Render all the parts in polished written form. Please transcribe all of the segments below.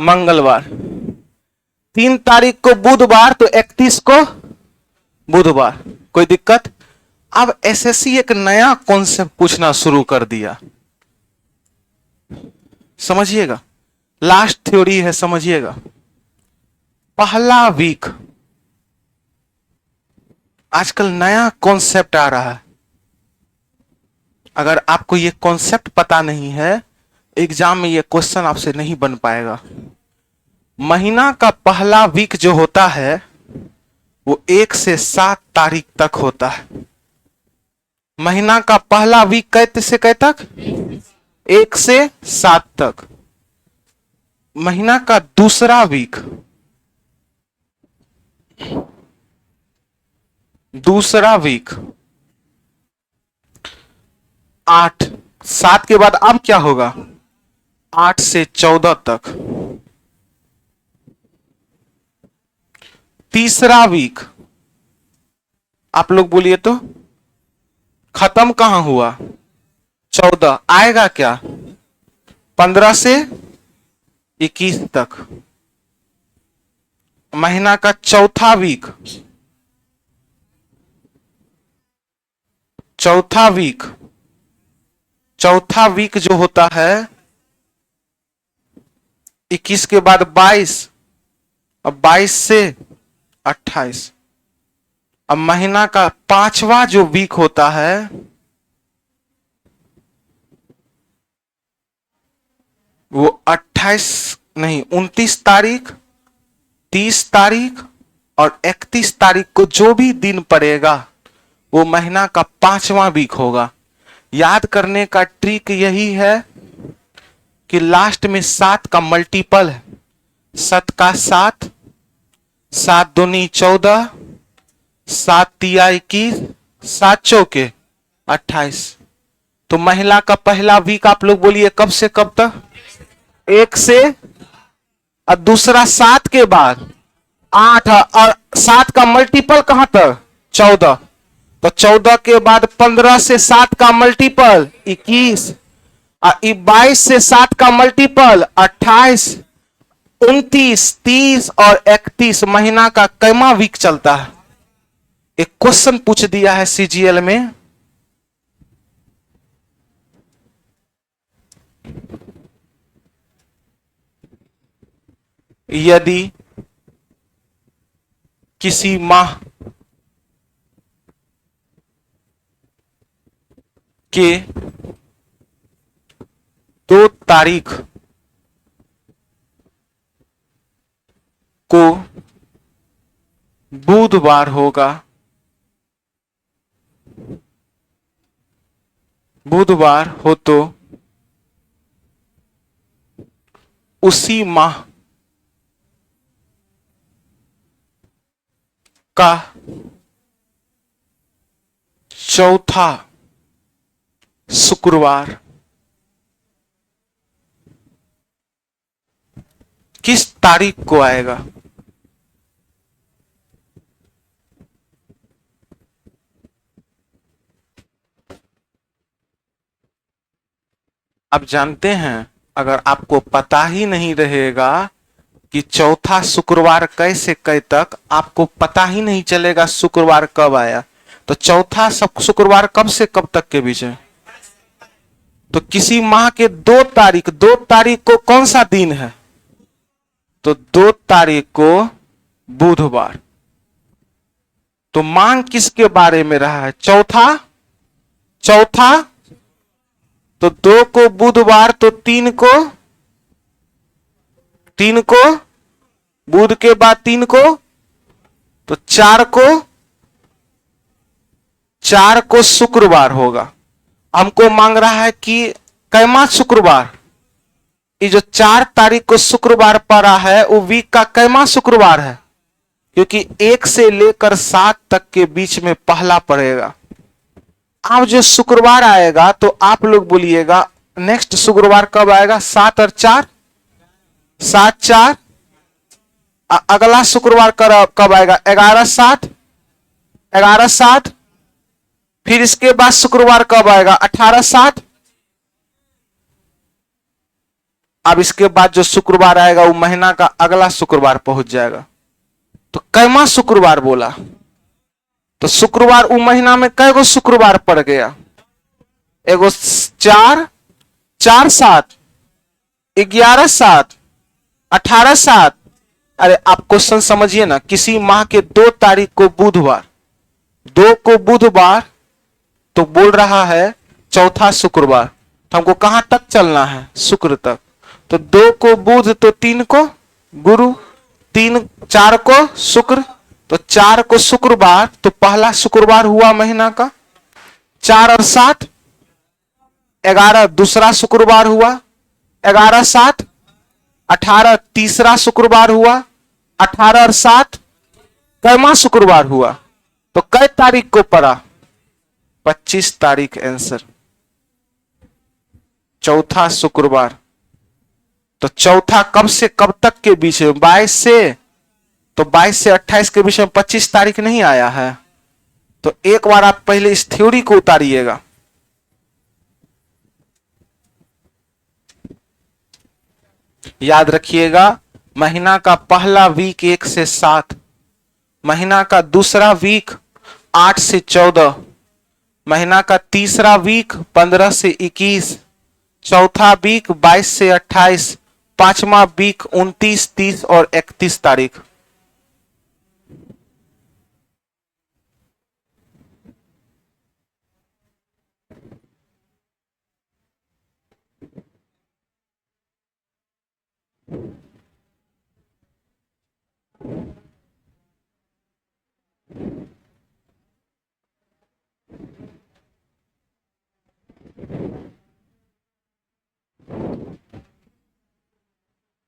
मंगलवार। 3 तारीख को बुधवार, तो 31 को बुधवार। कोई दिक्कत? अब एसएससी एक नया कॉन्सेप्ट पूछना शुरू कर दिया, समझिएगा। लास्ट थ्योरी है, समझिएगा। पहला वीक, आजकल नया कॉन्सेप्ट आ रहा है। अगर आपको ये कॉन्सेप्ट पता नहीं है, एग्जाम में ये क्वेश्चन आपसे नहीं बन पाएगा। महीना का पहला वीक जो होता है वो 1 से 7 तारीख तक होता है। महीना का पहला वीक कैसे से कै तक? 1 से 7 तक। महीना का दूसरा वीक, दूसरा वीक 8, 7 के बाद अब क्या होगा? 8 से 14 तक। तीसरा वीक, आप लोग बोलिए तो, खत्म कहां हुआ? 14, आएगा क्या? 15 से 21 तक। महीना का चौथा वीक, चौथा वीक जो होता है 21 के बाद 22, अब 22 से 28। अब महीना का पांचवा जो वीक होता है वो 29 तारीख, 30 तारीख और 31 तारीख को जो भी दिन पड़ेगा वो महीना का पांचवा वीक होगा। याद करने का ट्रिक यही है कि लास्ट में 7 का मल्टीपल है। 7 का 7, 7 दूनी 14, 7 तिया 21, 7 चौके 28। तो महीना का पहला वीक आप लोग बोलिए कब से कब तक? 1 से, और दूसरा 7 के बाद 8, और 7 का मल्टीपल कहां तक? 14। तो 14 के बाद 15 से 7 का मल्टीपल 21, और 22 से 7 का मल्टीपल 28, 29, 30 और 31 महीना का कैमा वीक चलता है? एक क्वेश्चन पूछ दिया है सीजीएल में। यदि किसी माह के 2 तारीख को बुधवार होगा, बुधवार हो तो उसी माह का चौथा शुक्रवार किस तारीख को आएगा? आप जानते हैं, अगर आपको पता ही नहीं रहेगा कि चौथा शुक्रवार कैसे कै तक, आपको पता ही नहीं चलेगा शुक्रवार कब आया, तो चौथा शुक्रवार कब से कब तक के बीच है? तो किसी माह के 2 तारीख, 2 तारीख को कौन सा दिन है? तो 2 तारीख को बुधवार। तो मांग किसके बारे में रहा है? चौथा। तो 2 को बुधवार, तो 3 को बुध के बाद 3 को, तो 4 को शुक्रवार होगा। हमको मांग रहा है कि कैमा शुक्रवार? ये जो 4 तारीख को शुक्रवार पड़ा है वो वीक का कैमा शुक्रवार है? क्योंकि 1 से लेकर 7 तक के बीच में पहला पड़ेगा। अब जो शुक्रवार आएगा तो आप लोग बोलिएगा नेक्स्ट शुक्रवार कब आएगा? 7 और 4, 7 4। अगला शुक्रवार कब आएगा? 11 7, 11 7। फिर इसके बाद शुक्रवार कब आएगा? 18 7। अब इसके बाद जो शुक्रवार आएगा वो महीना का अगला शुक्रवार पहुंच जाएगा। तो कैमा शुक्रवार बोला? तो शुक्रवार वो महीना में कै गो शुक्रवार पड़ गया? एगो 4, 4 7, 11 7, 18 7। अरे आप क्वेश्चन समझिए ना, किसी माह के 2 तारीख को बुधवार, 2 को बुधवार, तो बोल रहा है चौथा शुक्रवार। तो हमको कहां तक चलना है? शुक्र तक। तो 2 को बुध, तो 3 को गुरु, 4 को शुक्र, तो 4 को शुक्रवार, तो पहला शुक्रवार हुआ महीना का। 4 और 7 11, दूसरा शुक्रवार हुआ। 11 7 18, तीसरा शुक्रवार हुआ। 18 और 7 कैमा शुक्रवार हुआ? तो कै तारीख को पड़ा? 25 तारीख आंसर, चौथा शुक्रवार। तो चौथा कब से कब तक के बीच में? 22 से, तो 22 से 28 के बीच में 25 तारीख नहीं आया है। तो एक बार आप पहले इस थ्योरी को उतारिएगा। याद रखिएगा, महीना का पहला वीक 1 से 7, महीना का दूसरा वीक 8 से 14, महीना का तीसरा वीक 15 से 21, चौथा वीक 22 से 28, पांचवा वीक 29, 30 और 31 तारीख।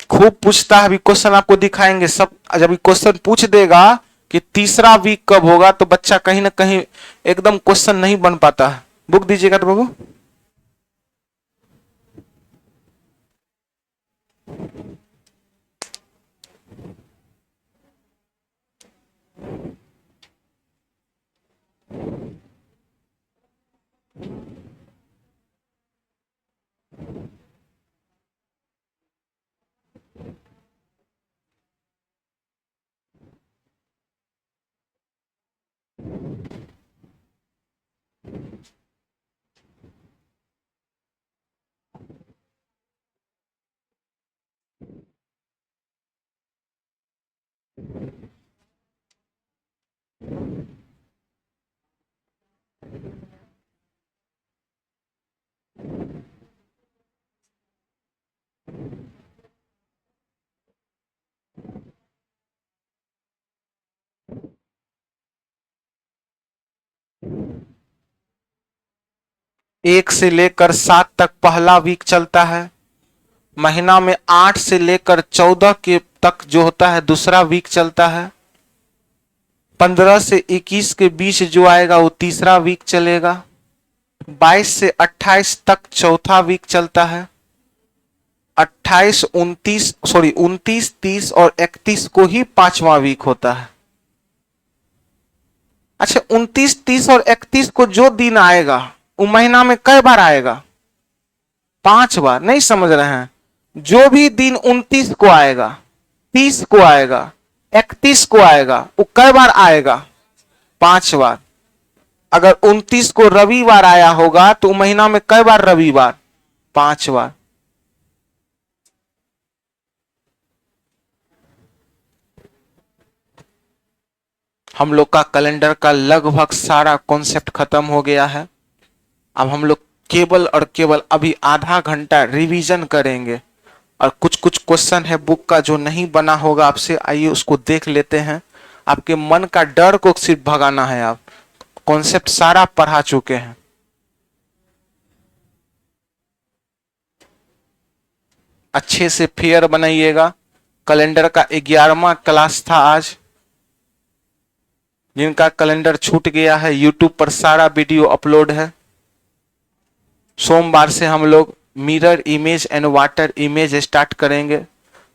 खूब पूछता है, अभी क्वेश्चन आपको दिखाएंगे सब। जब क्वेश्चन पूछ देगा कि तीसरा वीक कब होगा, तो बच्चा कहीं ना कहीं एकदम क्वेश्चन नहीं बन पाता है। बुक दीजिएगा तो बाबू। एक से लेकर 7 तक पहला वीक चलता है। महीना में 8 से लेकर 14 के तक जो होता है दूसरा वीक चलता है। 15 से 21 के बीच जो आएगा वो तीसरा वीक चलेगा। 22 से 28 तक चौथा वीक चलता है। 28, 29, 30 और 31 को ही पांचवा वीक होता है। अच्छा, 29, 30 और 31 को जो दिन आएगा वो महीना में कई बार आएगा? 5 बार। नहीं समझ रहे हैं? जो भी दिन 29 को आएगा, 30 को आएगा, 31 को आएगा, वो कई बार आएगा? 5 बार। अगर 29 को रविवार आया होगा तो महीना में कई बार रविवार? 5 बार। हम लोग का कैलेंडर का लगभग सारा कॉन्सेप्ट खत्म हो गया है। अब हम लोग केवल और केवल अभी आधा घंटा रिवीजन करेंगे और कुछ कुछ क्वेश्चन है बुक का जो नहीं बना होगा आपसे, आइए उसको देख लेते हैं। आपके मन का डर को सिर्फ भगाना है। आप कॉन्सेप्ट सारा पढ़ा चुके हैं। अच्छे से फेयर बनाइएगा। कैलेंडर का 11वां क्लास था आज। जिनका कैलेंडर छूट गया है, यूट्यूब पर सारा वीडियो अपलोड है। सोमवार से हम लोग mirror image and water image start करेंगे।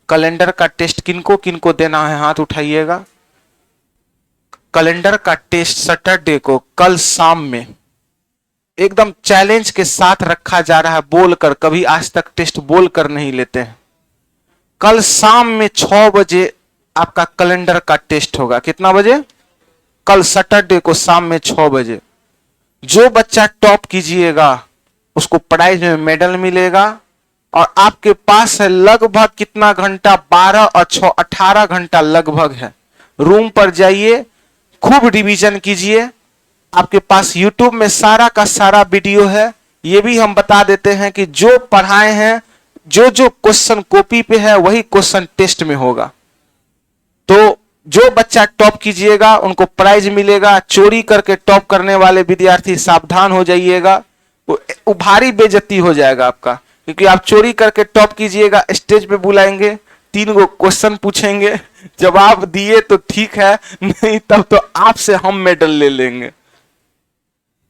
कैलेंडर का टेस्ट किनको किनको देना है हाथ उठाइएगा। कैलेंडर का टेस्ट सैटरडे को कल शाम में एकदम चैलेंज के साथ रखा जा रहा है, बोलकर। कभी आज तक टेस्ट बोलकर नहीं लेते हैं। कल शाम में 6 बजे आपका कैलेंडर का टेस्ट होगा। कितना बजे? कल सैटरडे को शाम में 6 बजे। जो बच्चा टॉप कीजिएगा उसको प्राइज में मेडल मिलेगा। और आपके पास है लगभग कितना घंटा? 12 और 6 18 घंटा लगभग है। रूम पर जाइए, खूब रिवीजन कीजिए। आपके पास यूट्यूब में सारा का सारा वीडियो है। ये भी हम बता देते हैं कि जो पढ़ाए हैं, जो जो क्वेश्चन कॉपी पे है वही क्वेश्चन टेस्ट में होगा। तो जो बच्चा टॉप कीजिएगा उनको प्राइज मिलेगा। चोरी करके टॉप करने वाले विद्यार्थी सावधान हो जाइएगा, वो भारी बेइज्जती हो जाएगा आपका। क्योंकि आप चोरी करके टॉप कीजिएगा, स्टेज पे बुलाएंगे, 3 गो क्वेश्चन पूछेंगे, जवाब दिए तो ठीक है, नहीं तब तो आपसे हम मेडल ले लेंगे।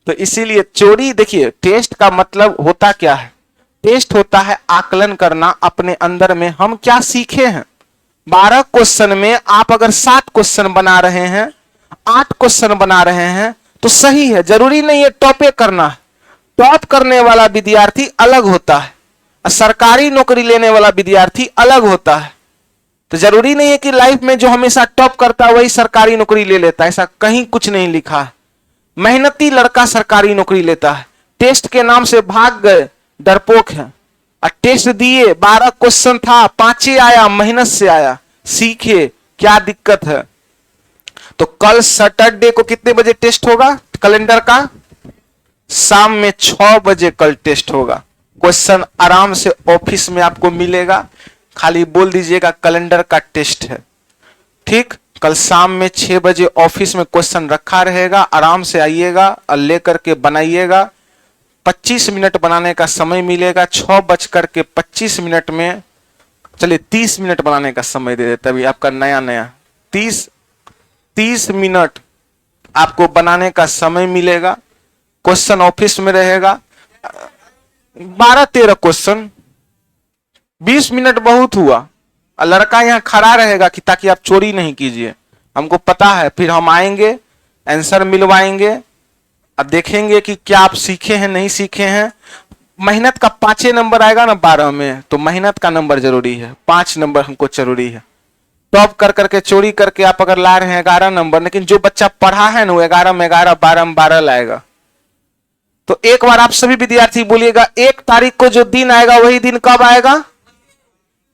तो इसीलिए चोरी, देखिए टेस्ट का मतलब होता क्या है? टेस्ट होता है आकलन करना अपने अंदर में हम क्या सीखे हैं। 12 क्वेश्चन में आप अगर 7 क्वेश्चन बना रहे हैं, 8 क्वेश्चन बना रहे हैं तो सही है। जरूरी नहीं है टॉपे करना है। टॉप करने वाला विद्यार्थी अलग होता है, सरकारी नौकरी लेने वाला विद्यार्थी अलग होता है। तो जरूरी नहीं है कि लाइफ में जो हमेशा टॉप करता है वही सरकारी नौकरी ले लेता है, ऐसा कहीं कुछ नहीं लिखा है। मेहनती लड़का सरकारी नौकरी लेता है। टेस्ट के नाम से भाग गए, डरपोक है। और टेस्ट दिए, 12 क्वेश्चन था, 5 ही आया, मेहनत से आया, सीखे, क्या दिक्कत है। तो कल सैटरडे को कितने बजे टेस्ट होगा कैलेंडर का? शाम में 6 बजे कल टेस्ट होगा। क्वेश्चन आराम से ऑफिस में आपको मिलेगा, खाली बोल दीजिएगा कैलेंडर का टेस्ट है। ठीक, कल शाम में 6 बजे ऑफिस में क्वेश्चन रखा रहेगा, आराम से आइएगा और लेकर के बनाइएगा। 25 मिनट बनाने का समय मिलेगा। 6:25 में, चलिए 30 मिनट बनाने का समय दे देते, अभी आपका नया 30 मिनट आपको बनाने का समय मिलेगा। क्वेश्चन ऑफिस में रहेगा, 12-13 क्वेश्चन, 20 मिनट बहुत हुआ। और लड़का यहाँ खड़ा रहेगा कि ताकि आप चोरी नहीं कीजिए, हमको पता है। फिर हम आएंगे, आंसर मिलवाएंगे, अब देखेंगे कि क्या आप सीखे हैं नहीं सीखे हैं। मेहनत का 5 नंबर आएगा ना 12 में, तो मेहनत का नंबर जरूरी है, 5 नंबर हमको जरूरी है। टॉप कर करके चोरी करके आप अगर ला रहे हैं 11 नंबर, लेकिन जो बच्चा पढ़ा है ना वो 11 में 11, 12 में 12 लाएगा। तो एक बार आप सभी विद्यार्थी बोलिएगा, 1 तारीख को जो दिन आएगा वही दिन कब आएगा?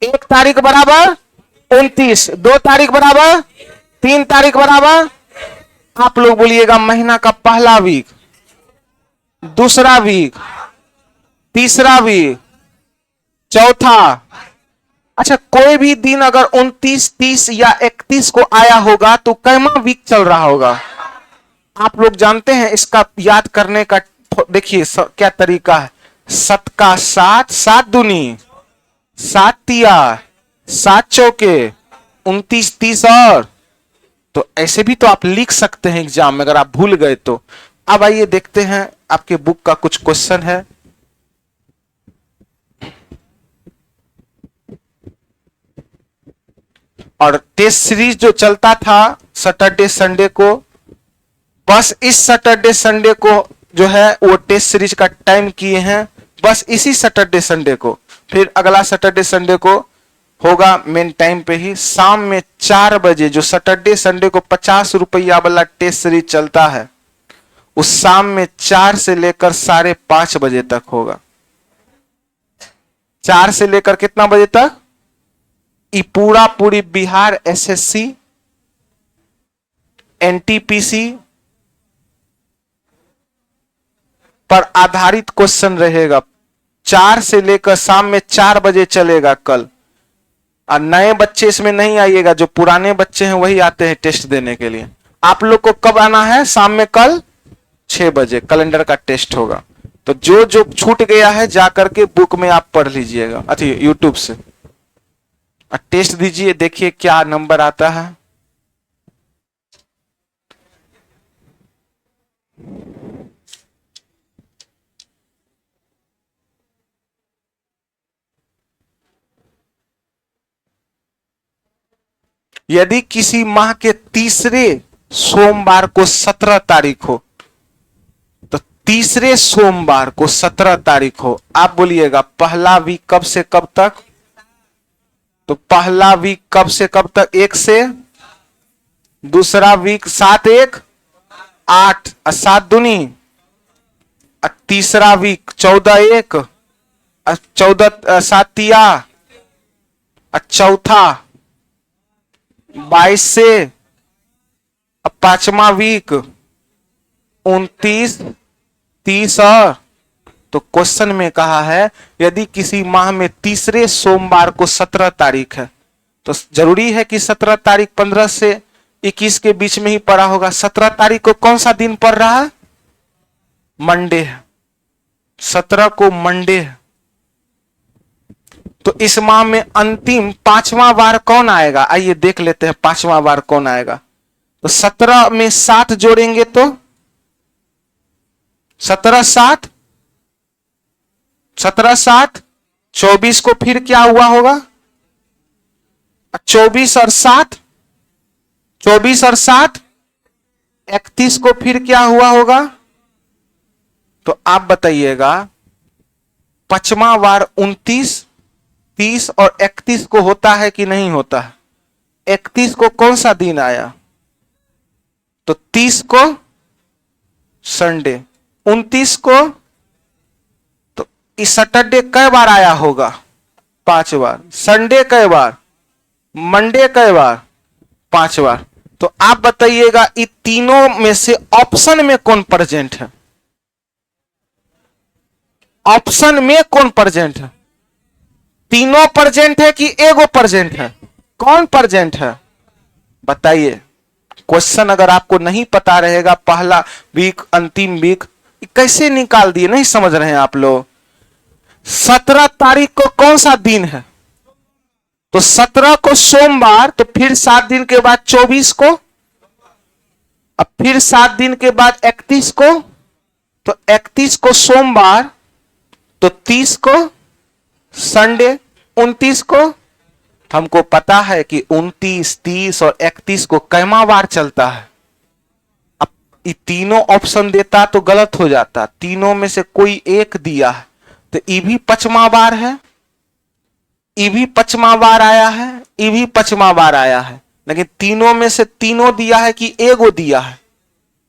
1 तारीख बराबर 29, 2 तारीख बराबर 3 तारीख बराबर। आप लोग बोलिएगा महीना का पहला वीक, दूसरा वीक, तीसरा वीक, चौथा। अच्छा, कोई भी दिन अगर 29, 30 या 31 को आया होगा तो कैमा वीक चल रहा होगा? आप लोग जानते हैं इसका याद करने का? देखिए क्या तरीका है। 7 का 7, 7 दूनी 7 तिया, 7 चौके 29, 30 और। तो ऐसे भी तो आप लिख सकते हैं एग्जाम में अगर आप भूल गए तो। अब आइए देखते हैं आपके बुक का कुछ क्वेश्चन है। और टेस्ट सीरीज जो चलता था सैटरडे संडे को, बस इस सैटरडे संडे को जो है वो टेस्ट सीरीज का टाइम किए हैं, बस इसी सैटरडे संडे को। फिर अगला सैटरडे संडे को होगा मेन टाइम पे ही, शाम में 4 बजे। जो सैटरडे संडे को 50 रुपया वाला टेस्ट सीरीज चलता है, उस शाम में 4 से लेकर 5:30 बजे तक होगा। 4 से लेकर कितना बजे तक? ये पूरी बिहार एसएससी, एनटीपीसी पर आधारित क्वेश्चन रहेगा। 4 से लेकर शाम में 4 बजे चलेगा कल। और नए बच्चे इसमें नहीं आइएगा, जो पुराने बच्चे हैं वही आते हैं टेस्ट देने के लिए। आप लोग को कब आना है? शाम में कल 6 बजे कैलेंडर का टेस्ट होगा। तो जो जो छूट गया है जाकर के बुक में आप पढ़ लीजिएगा, अच्छा यूट्यूब से टेस्ट दीजिए, देखिए क्या नंबर आता है। यदि किसी माह के तीसरे सोमवार को 17 तारीख हो तो तीसरे सोमवार को 17 तारीख हो। आप बोलिएगा पहला वीक कब से कब तक? तो पहला वीक कब से कब तक? 1 से। दूसरा वीक 7 1 8 और 7 दूनी। तीसरा वीक 14 1 14 7 तिया। चौथा 22 से। अब पांचवा वीक 29 30 और। तो क्वेश्चन में कहा है यदि किसी माह में तीसरे सोमवार को 17 तारीख है तो जरूरी है कि 17 तारीख 15 से 21 के बीच में ही पड़ा होगा। 17 तारीख को कौन सा दिन पड़ रहा है? मंडे है। 17 को मंडे है। तो इस माह में अंतिम पांचवा वार कौन आएगा? आइए देख लेते हैं पांचवा वार कौन आएगा। तो 17 में 7 जोड़ेंगे तो 17 7 17 7 24 को फिर क्या हुआ होगा? 24 और 7 24 और 7 31 को फिर क्या हुआ होगा? तो आप बताइएगा पांचवा वार 29 30 और 31 को होता है कि नहीं होता है? 31 को कौन सा दिन आया? तो 30 को संडे। 29 को तो इस सैटरडे कई बार आया होगा? 5 बार। संडे कई बार? मंडे कई बार? 5 बार। तो आप बताइएगा इन तीनों में से ऑप्शन में कौन प्रेजेंट है? ऑप्शन में कौन प्रेजेंट है? तीनों प्रेजेंट है कि एगो प्रेजेंट है? कौन प्रेजेंट है बताइए। क्वेश्चन अगर आपको नहीं पता रहेगा पहला वीक अंतिम वीक कैसे निकाल दिए, नहीं समझ रहे हैं आप लोग। 17 तारीख को कौन सा दिन है? तो 17 को सोमवार। तो फिर 7 दिन के बाद 24 को। अब फिर 7 दिन के बाद 31 को। तो 31 को सोमवार। तो 30 को संडे। 29 को हमको पता है कि 29 30 और 31 को कैमा बार चलता है। अब ये तीनों ऑप्शन देता तो गलत हो जाता। तीनों में से कोई एक दिया है तो ये भी पचमा बार है, ये भी पचमा बार आया है, ये भी पचमा बार आया है। लेकिन तीनों में से तीनों दिया है कि एगो दिया है?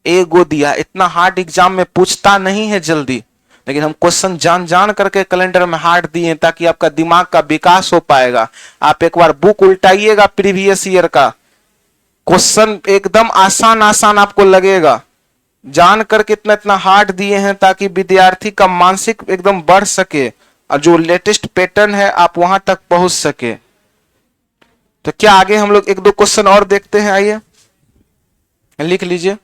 एगो दिया। इतना हार्ड एग्जाम में पूछता नहीं है जल्दी, लेकिन हम क्वेश्चन जान जान करके कैलेंडर में हार्ड दिए ताकि आपका दिमाग का विकास हो पाएगा। आप एक बार बुक उल्टाइएगा प्रीवियस ईयर का, क्वेश्चन एकदम आसान आसान आपको लगेगा। जान करके इतना इतना हार्ड दिए हैं ताकि विद्यार्थी का मानसिक एकदम बढ़ सके और जो लेटेस्ट पैटर्न है आप वहां तक पहुंच सके। तो क्या आगे हम लोग एक दो क्वेश्चन और देखते हैं? आइए लिख लीजिए।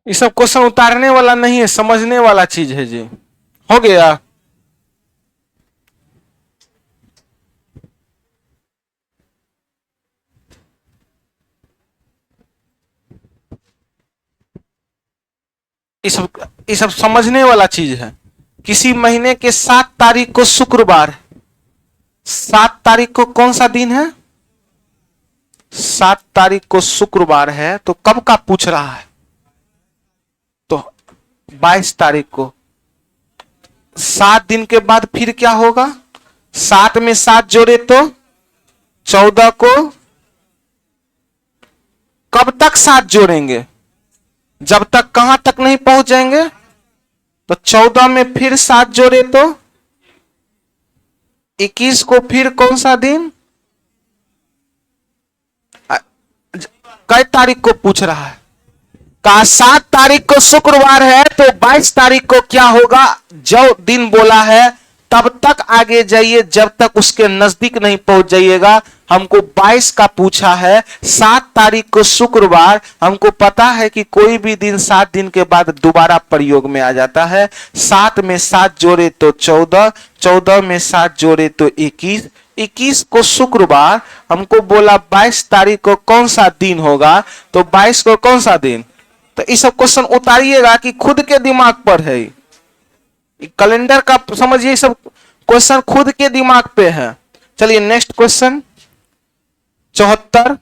ये सब क्वेश्चन उतारने वाला नहीं है, समझने वाला चीज है जी। हो गया। ये सब समझने वाला चीज है। किसी महीने के 7 तारीख को शुक्रवार, 7 तारीख को कौन सा दिन है? 7 तारीख को शुक्रवार है, तो कब का पूछ रहा है? तो 22 तारीख को। 7 दिन के बाद फिर क्या होगा? 7 में 7 जोड़े तो 14 को। कब तक 7 जोड़ेंगे? जब तक कहां तक नहीं पहुंच जाएंगे। तो 14 में फिर 7 जोड़े तो 21 को फिर कौन सा दिन? कई तारीख को पूछ रहा है? कहा 7 तारीख को शुक्रवार है, तो 22 तारीख को क्या होगा? जो दिन बोला है तब तक आगे जाइए, जब तक उसके नजदीक नहीं पहुंच जाइएगा। हमको 22 का पूछा है, 7 तारीख को शुक्रवार। हमको पता है कि कोई भी दिन 7 दिन के बाद दोबारा प्रयोग में आ जाता है। 7 में 7 जोड़े तो 14, 14 में 7 जोड़े तो 21, 21 को शुक्रवार। हमको बोला 22 तारीख को कौन सा दिन होगा, तो 22 को कौन सा दिन? तो ये सब क्वेश्चन उतारिएगा कि खुद के दिमाग पर है? कैलेंडर का समझिए, सब क्वेश्चन खुद के दिमाग पे है। चलिए नेक्स्ट क्वेश्चन 74।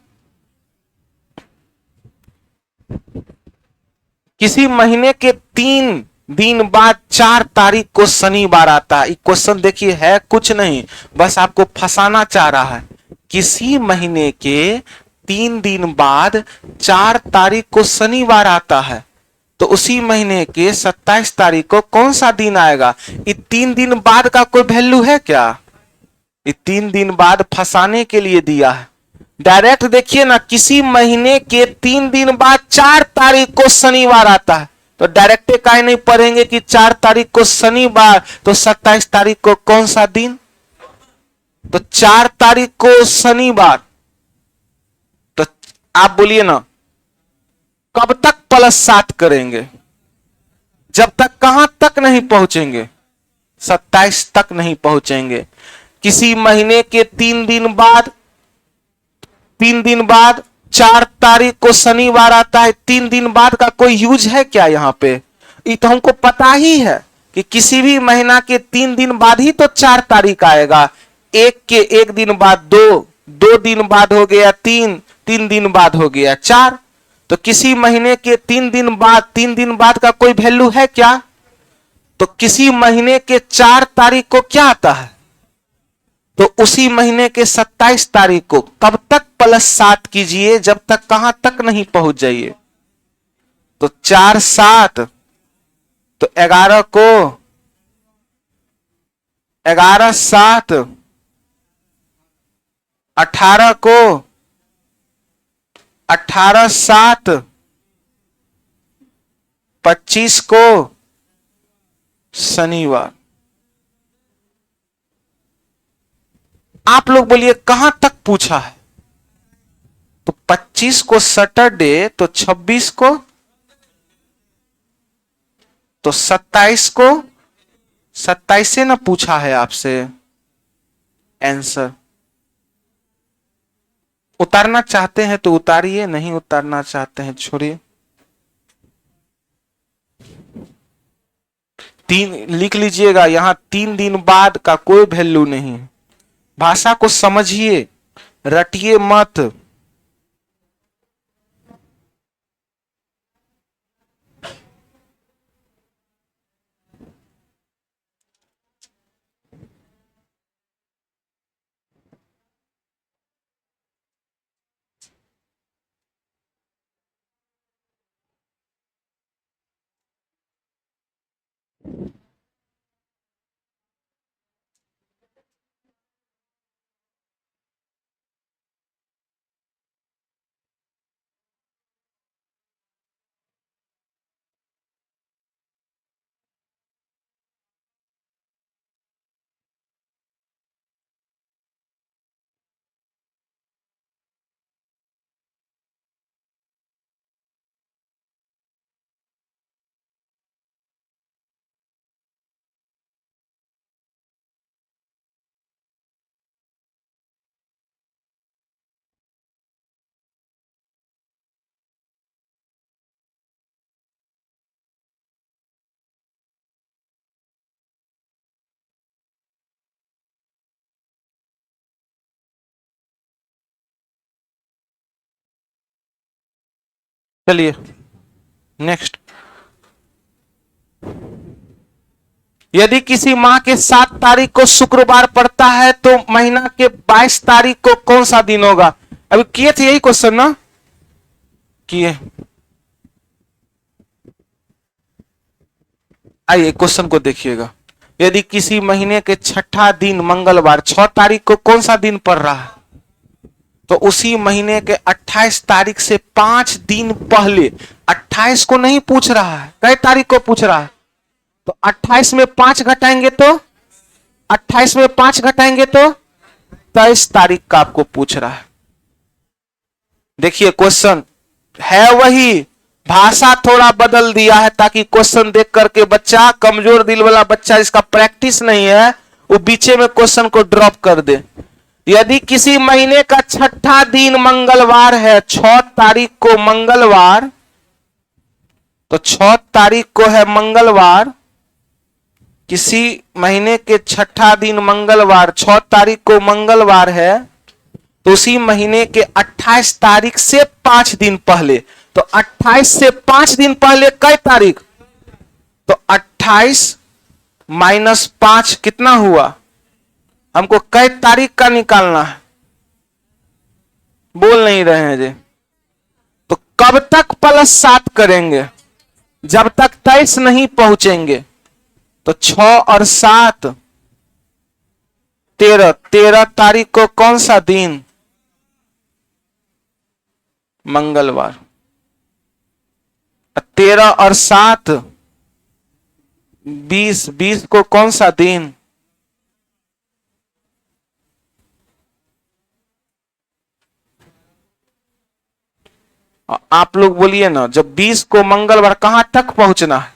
किसी महीने के 3 दिन बाद 4 तारीख को शनिवार आता है। क्वेश्चन देखिए है कुछ नहीं, बस आपको फंसाना चाह रहा है। किसी महीने के 3 दिन बाद 4 तारीख को शनिवार आता है, तो उसी महीने के 27 तारीख को कौन सा दिन आएगा? ये 3 दिन बाद का कोई वैल्यू है क्या? ये 3 दिन बाद फंसाने के लिए दिया है। डायरेक्ट देखिए ना, किसी महीने के 3 दिन बाद 4 तारीख को शनिवार आता है, तो डायरेक्ट काहे नहीं पढ़ेंगे कि 4 तारीख को शनिवार, तो 27 तारीख को कौन सा दिन? तो 4 तारीख को शनिवार। तो आप बोलिए ना, कब तक +7 करेंगे? जब तक कहां तक नहीं पहुंचेंगे? 27 तक नहीं पहुंचेंगे। किसी महीने के 3 दिन बाद, 3 दिन बाद 4 तारीख को शनिवार आता है। 3 दिन बाद का कोई यूज है क्या यहां पे? ये तो हमको पता ही है कि किसी भी महीना के 3 दिन बाद ही तो 4 तारीख आएगा। एक के 1 दिन बाद 2, 2 दिन बाद हो गया 3, 3 दिन बाद हो गया 4। तो किसी महीने के 3 दिन बाद, 3 दिन बाद का कोई वैल्यू है क्या? तो किसी महीने के 4 तारीख को क्या आता है? तो उसी महीने के 27 तारीख को। कब तक +7 कीजिए? जब तक कहां तक नहीं पहुंच जाइए। तो 4 7, तो 11 को, 11 7, 18 को, 18 7, 25 को शनिवार। आप लोग बोलिए कहां तक पूछा है? तो 25 को सैटरडे, तो 26 को, तो 27 को, 27 से ना पूछा है आपसे आंसर। उतारना चाहते हैं तो उतारिए, नहीं उतारना चाहते हैं छोड़िए। 3 लिख लीजिएगा, यहां 3 दिन बाद का कोई वैल्यू नहीं है। भाषा को समझिए, रटिए मत। चलिए नेक्स्ट। यदि किसी माह के 7 तारीख को शुक्रवार पड़ता है तो महीना के 22 तारीख को कौन सा दिन होगा? अभी किए थे यही क्वेश्चन ना, किए। आइए क्वेश्चन को देखिएगा। यदि किसी महीने के छठा दिन मंगलवार 6 तारीख को कौन सा दिन पड़ रहा है, तो उसी महीने के 28 तारीख से 5 दिन पहले, 28 को नहीं पूछ रहा है, कई तारीख को पूछ रहा है, तो 28 में 5 घटाएंगे तो 28 में 5 घटाएंगे तो 23 तारीख का आपको पूछ रहा है। देखिए क्वेश्चन है वही, भाषा थोड़ा बदल दिया है ताकि क्वेश्चन देख करके बच्चा, कमजोर दिल वाला बच्चा जिसका प्रैक्टिस नहीं है, वो बीचे में क्वेश्चन को ड्रॉप कर दे। यदि किसी महीने का छठा दिन मंगलवार है, 6 तारीख को मंगलवार, तो 6 तारीख को है मंगलवार, किसी महीने के छठा दिन मंगलवार 6 तारीख को मंगलवार है, तो उसी महीने के 28 तारीख से 5 दिन पहले, तो 28 से 5 दिन पहले कई तारीख, तो 28 माइनस 5 कितना हुआ? हमको कई तारीख का निकालना है, बोल नहीं रहे हैं जी। तो कब तक +7 करेंगे? जब तक 23 नहीं पहुंचेंगे। तो 6 और 7 13, 13 तारीख को कौन सा दिन? मंगलवार। 13 और 7 20, 20 को कौन सा दिन? आप लोग बोलिए ना, जब 20 को मंगलवार, कहां तक पहुंचना है?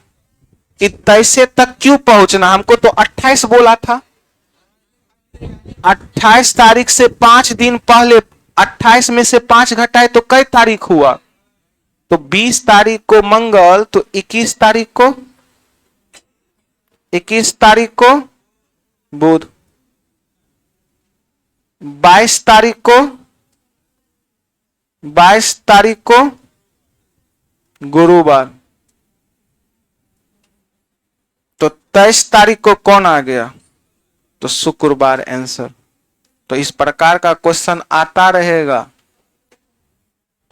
23 तक क्यों पहुंचना? हमको तो 28 बोला था। 28 तारीख से 5 दिन पहले, 28 में से 5 घटाए तो कई तारीख हुआ? तो 20 तारीख को मंगल, तो 21 तारीख को, 21 तारीख को बुध, 22 तारीख को, 22 तारीख को गुरुवार, तो 23 तारीख को कौन आ गया? तो शुक्रवार आंसर। तो इस प्रकार का क्वेश्चन आता रहेगा,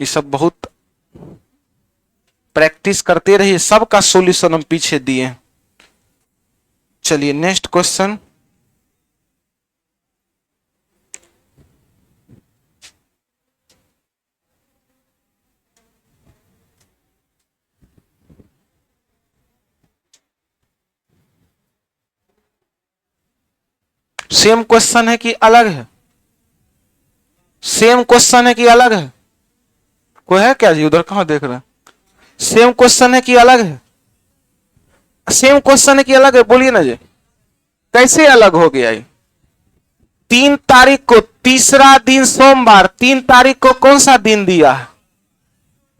ये सब बहुत प्रैक्टिस करते रहिए, सबका सॉल्यूशन हम पीछे दिए। चलिए नेक्स्ट क्वेश्चन। सेम क्वेश्चन है कि अलग है? सेम क्वेश्चन है कि अलग है? कोई है क्या जी उधर, कहां देख रहे हैं? सेम क्वेश्चन है कि अलग है? सेम क्वेश्चन है कि अलग है, बोलिए ना जी। कैसे अलग हो गया ये? 3 तारीख को, तीसरा दिन सोमवार, 3 तारीख को कौन सा दिन दिया है?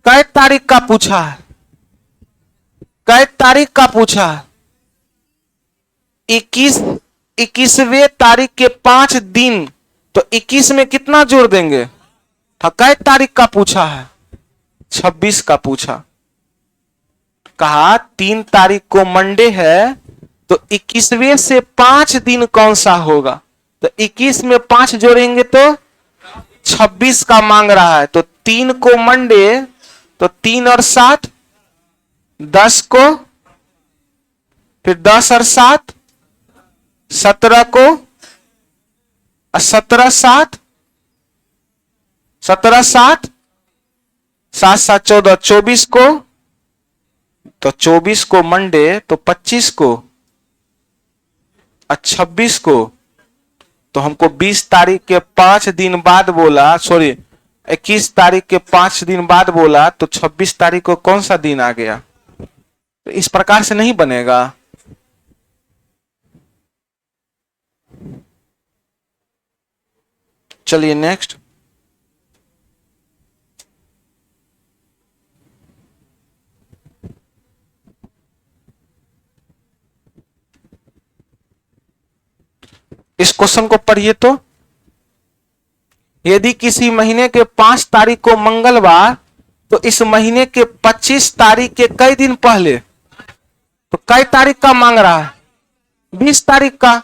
कै तारीख का पूछा है? कै तारीख का पूछा है? 21वें तारीख के 5 दिन, तो 21 में कितना जोड़ देंगे? कै तारीख का पूछा है? 26 का पूछा। कहा 3 तारीख को मंडे है, तो 21वें से 5 दिन कौन सा होगा? तो 21 में 5 जोड़ेंगे तो 26 का मांग रहा है। तो 3 को मंडे, तो 3 और 7 10 को, फिर 10 और 7 17 को, 17 7 17 7 7 7 14, 24 को, तो 24 को मंडे, तो 25 को और 26 को, तो हमको 20 तारीख के 5 दिन बाद बोला, सॉरी 21 तारीख के 5 दिन बाद बोला, तो 26 तारीख को कौन सा दिन आ गया? तो इस प्रकार से नहीं बनेगा। चलिए नेक्स्ट। इस क्वेश्चन को पढ़िए तो, यदि किसी महीने के 5 तारीख को मंगलवार तो इस महीने के 25 तारीख के कई दिन पहले, तो कई तारीख का मांग रहा है? 20 तारीख का।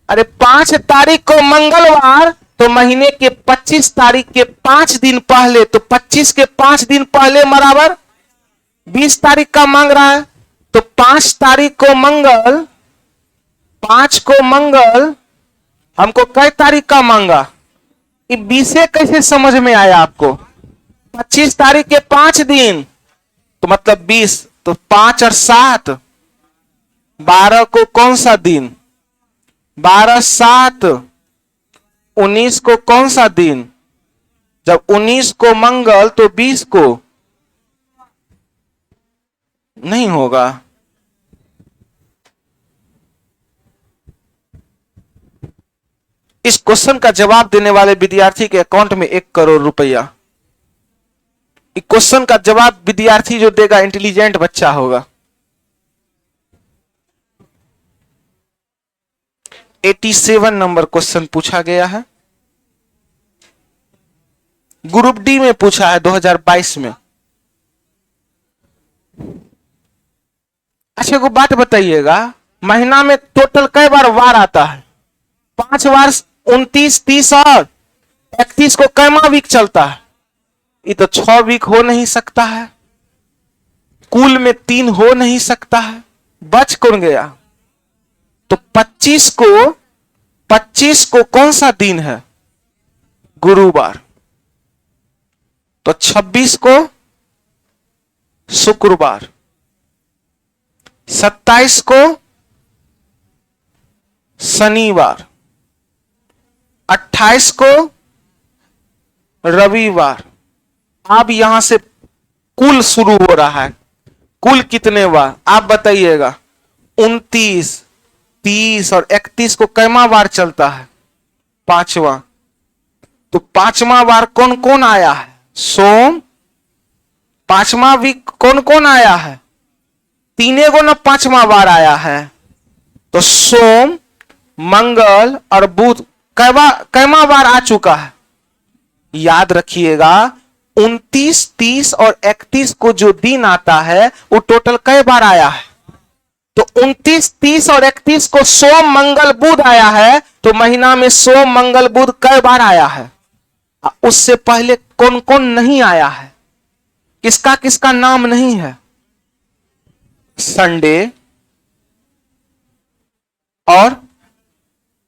अरे 5 तारीख को मंगलवार, तो महीने के 25 तारीख के 5 दिन पहले, तो 25 के 5 दिन पहले बराबर 20 तारीख का मांग रहा है। तो 5 तारीख को मंगल, 5 को मंगल हमको कई तारीख का मांगा? ये 20 कैसे समझ में आया आपको? 25 तारीख के 5 दिन, तो मतलब 20, तो 5 और 7 12 को कौन सा दिन? 12 7 19 को कौन सा दिन? जब 19 को मंगल तो 20 को नहीं होगा। इस क्वेश्चन का जवाब देने वाले विद्यार्थी के अकाउंट में 1 करोड़ रुपया। इस क्वेश्चन का जवाब विद्यार्थी जो देगा इंटेलिजेंट बच्चा होगा। 87 नंबर क्वेश्चन पूछा गया है, ग्रुप डी में पूछा है 2022 में। अच्छा को बात बताइएगा, महीना में टोटल कई बार वार आता है? 5 बार। 29 30 और 31 को कैमा वीक चलता है? ये तो 6 वीक हो नहीं सकता है, कुल में 3 हो नहीं सकता है, बच कौन गया? तो 25 को कौन सा दिन है? गुरुवार। तो 26 को शुक्रवार, 27 को शनिवार, 28 को रविवार। अब यहां से कुल शुरू हो रहा है, कुल कितने बार आप बताइएगा? 29 30 और 31 को कैमा बार चलता है? 5वां। तो 5वां बार कौन कौन आया है? सोम। 5वां वीक कौन कौन आया है? 3 को ना 5वां बार आया है। तो सोम मंगल और बुध कैमा बार आ चुका है? याद रखिएगा 29 30 और 31 को जो दिन आता है वो टोटल कई बार आया है? तो 29 30 और 31 को सोम मंगल बुध आया है, तो महीना में सोम मंगल बुध कई बार आया है? उससे पहले कौन कौन नहीं आया है? किसका किसका नाम नहीं है? संडे और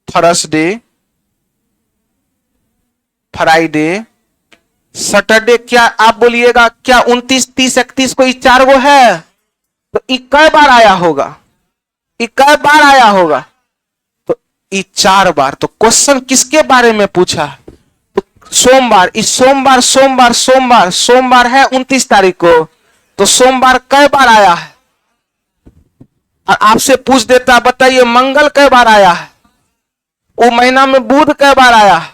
थर्सडे, फ्राइडे, सैटरडे। क्या आप बोलिएगा, क्या 29 30 31 को ये 4 गो है? तो ये कई बार आया होगा? ये कई बार आया होगा? तो ये 4 बार। तो क्वेश्चन किसके बारे में पूछा? तो सोमवार। इस सोमवार सोमवार सोमवार सोमवार है 29 तारीख को, तो सोमवार कई बार आया है? और आपसे पूछ देता, बताइए मंगल कई बार आया है? वो महीना में बुध कई बार आया है?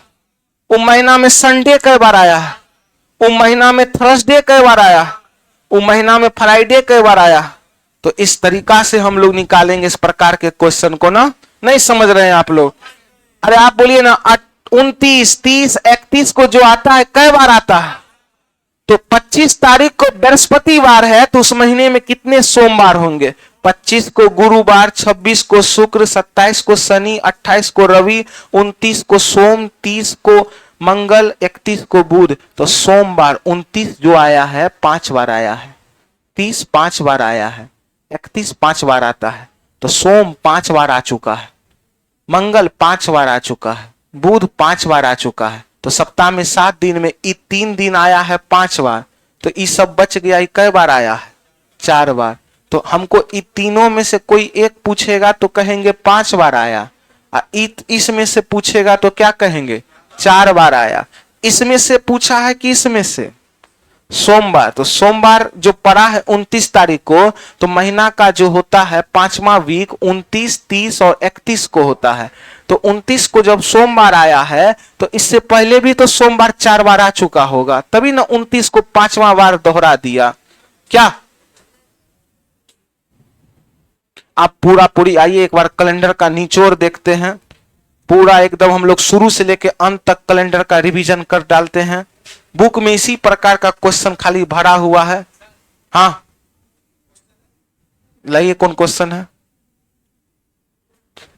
वो महीना में संडे कई बार आया है? वो महीना में थर्सडे कई बार आया? वो महीना में फ्राइडे कई बार आया? तो इस तरीका से हम लोग निकालेंगे इस प्रकार के क्वेश्चन को ना। नहीं समझ रहे हैं आप लोग? अरे आप बोलिए ना, 29 30 31 को जो आता है कई बार आता है? तो 25 तारीख को बृहस्पतिवार है, तो उस महीने में कितने सोमवार होंगे? 25 को गुरुवार, 26 को शुक्र, 27 को शनि, 28 को रवि, 29 को सोम, 30 को मंगल, 31 को बुध। तो सोमवार 29 जो आया है 5 बार आया है, 30 5 बार आया है, 31 5 बार आता है। तो सोम 5 बार आ चुका है, मंगल 5 बार आ चुका है, बुध 5 बार आ चुका है। तो सप्ताह में 7 दिन में ये 3 दिन आया है 5 बार। तो ये सब बच गया, ये कई बार आया है? 4 बार। तो हमको इन तीनों में से कोई एक पूछेगा तो कहेंगे 5 बार आया, और इसमें से पूछेगा तो क्या कहेंगे? 4 बार आया। इसमें से पूछा है कि इसमें से? सोमवार। तो सोमवार जो पड़ा है 29 तारीख को, तो महीना का जो होता है 5वां वीक 29 30 और 31 को होता है। तो 29 को जब सोमवार आया है, तो इससे पहले भी तो सोमवार 4 बार आ चुका होगा, तभी ना 29 को 5वां बार दोहरा दिया। क्या आप पूरी आइए एक बार कैलेंडर का निचोड़ देखते हैं, पूरा एकदम हम लोग शुरू से लेके अंत तक कैलेंडर का रिवीजन कर डालते हैं। बुक में इसी प्रकार का क्वेश्चन खाली भरा हुआ है। हाँ, लाइए कौन क्वेश्चन है।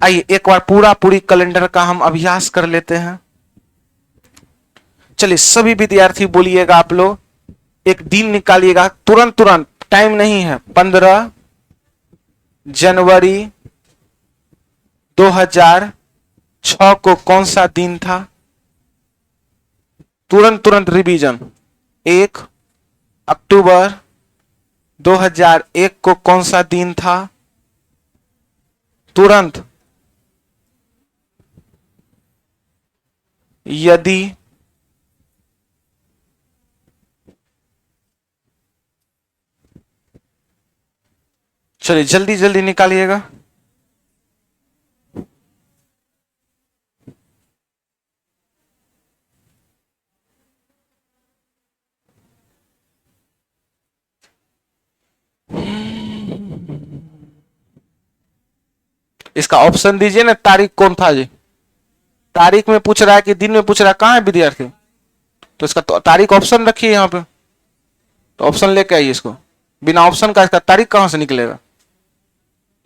आइए एक बार पूरी कैलेंडर का हम अभ्यास कर लेते हैं। चलिए सभी विद्यार्थी बोलिएगा, आप लोग एक दिन निकालिएगा, तुरंत, टाइम नहीं है। 15 जनवरी 2006 को कौन सा दिन था? तुरंत रिवीजन। 1 अक्टूबर 2001 को कौन सा दिन था? तुरंत। यदि चलिए जल्दी निकालिएगा। इसका ऑप्शन दीजिए ना, तारीख कौन था जी? तारीख में पूछ रहा है कि दिन में पूछ रहा है? कहां है विद्यार्थी? तो इसका तो तारीख ऑप्शन रखिए यहां पे, तो ऑप्शन लेके आइए इसको। बिना ऑप्शन का इसका तारीख कहां से निकलेगा?